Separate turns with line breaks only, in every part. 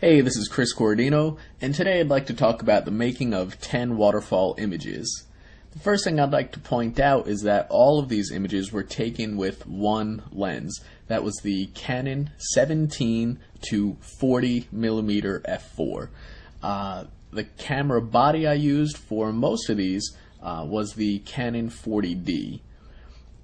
Hey, this is Chris Cordino, and today I'd like to talk about the making of 10 waterfall images. The first thing I'd like to point out is that all of these images were taken with one lens. That was the Canon 17 to 40 millimeter f4. The camera body I used for most of these was the Canon 40D.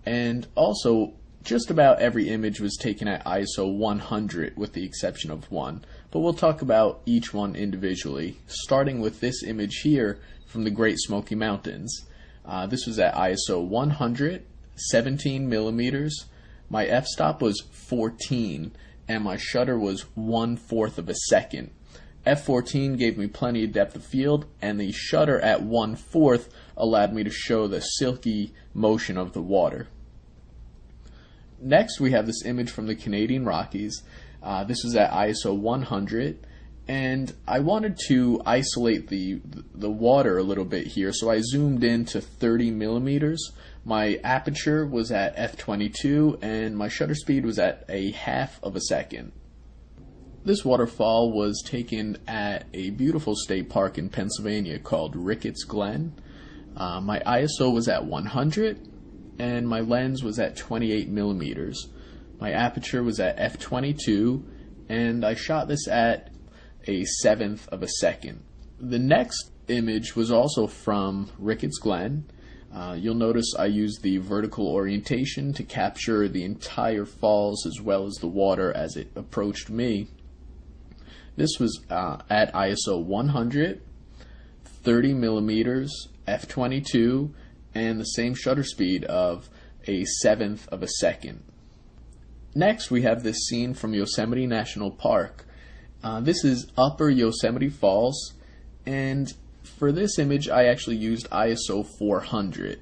And also, just about every image was taken at ISO 100 with the exception of one, but we'll talk about each one individually, starting with this image here from the Great Smoky Mountains. This was at ISO 100, 17 millimeters. My f-stop was 14, and my shutter was 1/4 of a second. f14 gave me plenty of depth of field, and the shutter at 1/4 allowed me to show the silky motion of the water. Next, we have this image from the Canadian Rockies. This was at ISO 100, and I wanted to isolate the water a little bit here, so I zoomed in to 30 millimeters. My aperture was at f22, and my shutter speed was at 1/2 of a second. This waterfall was taken at a beautiful state park in Pennsylvania called Ricketts Glen. My ISO was at 100, and my lens was at 28 millimeters. My aperture was at f22, and I shot this at 1/7 of a second. The next image was also from Ricketts Glen. You'll notice I used the vertical orientation to capture the entire falls as well as the water as it approached me. This was at ISO 100, 30 millimeters, f22, and the same shutter speed of 1/7 of a second. Next, we have this scene from Yosemite National Park. This is Upper Yosemite Falls, and for this image I actually used ISO 400.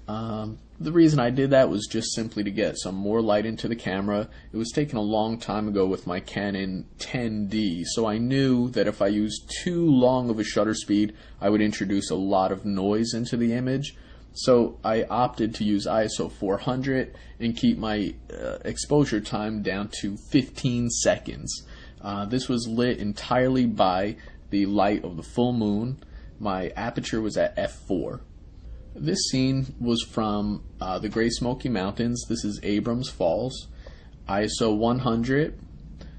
The reason I did that was just simply to get some more light into the camera. It was taken a long time ago with my Canon 10D, so I knew that if I used too long of a shutter speed I would introduce a lot of noise into the image. So I opted to use ISO 400 and keep my exposure time down to 15 seconds. This was lit entirely by the light of the full moon. My aperture was at f4. This scene was from the Great Smoky Mountains. This is Abrams Falls. ISO 100.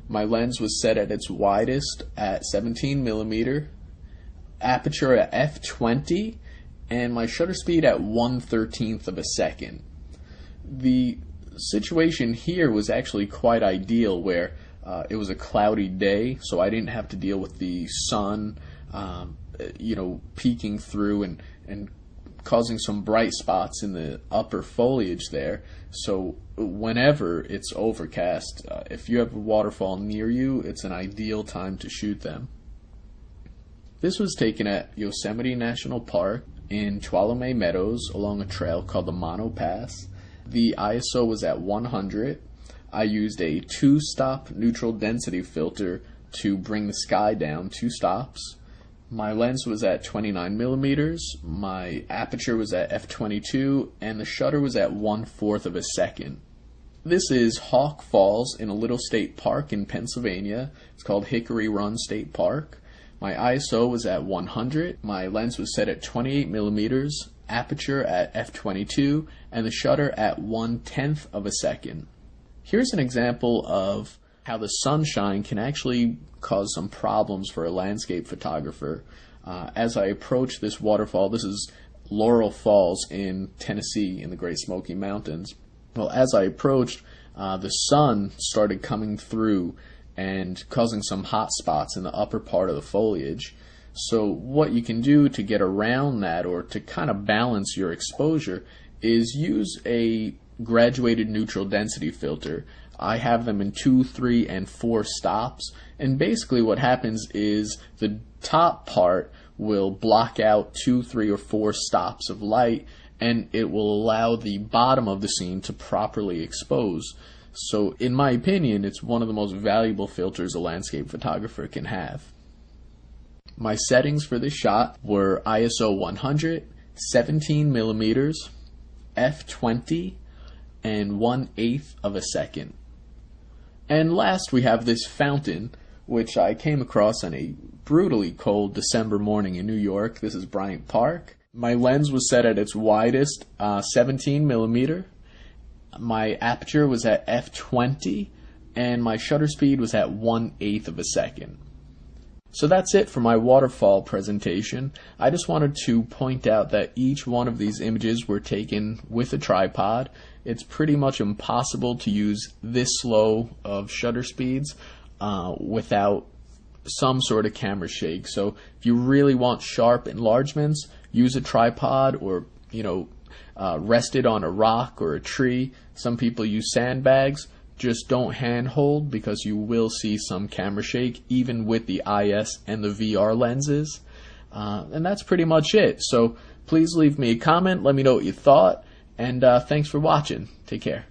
My lens was set at its widest at 17 millimeter. Aperture at f20. And my shutter speed at 1/13 of a second. The situation here was actually quite ideal, where it was a cloudy day, so I didn't have to deal with the sun peeking through and causing some bright spots in the upper foliage there. So whenever it's overcast, if you have a waterfall near you, it's an ideal time to shoot them. This was taken at Yosemite National Park in Tuolumne Meadows along a trail called the Mono Pass. The ISO was at 100. I used a 2-stop neutral density filter to bring the sky down 2 stops. My lens was at 29 millimeters. My aperture was at f22, and the shutter was at 1/4 of a second. This is Hawk Falls in a little state park in Pennsylvania. It's called Hickory Run State Park. My ISO was at 100, my lens was set at 28 millimeters, aperture at f22, and the shutter at 1/10 of a second. Here's an example of how the sunshine can actually cause some problems for a landscape photographer. As I approach this waterfall, this is Laurel Falls in Tennessee in the Great Smoky Mountains. Well, as I approached, the sun started coming through and causing some hot spots in the upper part of the foliage. So what you can do to get around that, or to kind of balance your exposure, is use a graduated neutral density filter. I have them in 2, 3, and 4 stops, and basically what happens is the top part will block out 2, 3, or 4 stops of light, and it will allow the bottom of the scene to properly expose. So in my opinion, it's one of the most valuable filters a landscape photographer can have. My settings for this shot were ISO 100, 17 millimeters, f20, and 1/8 of a second. And last we have this fountain. which I came across on a brutally cold December morning in New York. This is Bryant Park. My lens was set at its widest, 17 millimeter. My aperture was at f20, and my shutter speed was at 1/8 of a second. So that's it for my waterfall presentation. I just wanted to point out that each one of these images were taken with a tripod. It's pretty much impossible to use this slow of shutter speeds without some sort of camera shake. So if you really want sharp enlargements, use a tripod, or rest it on a rock or a tree. Some people use sandbags. Just don't handhold, because you will see some camera shake even with the IS and the VR lenses. And that's pretty much it. So please leave me a comment, let me know what you thought, and thanks for watching. Take care.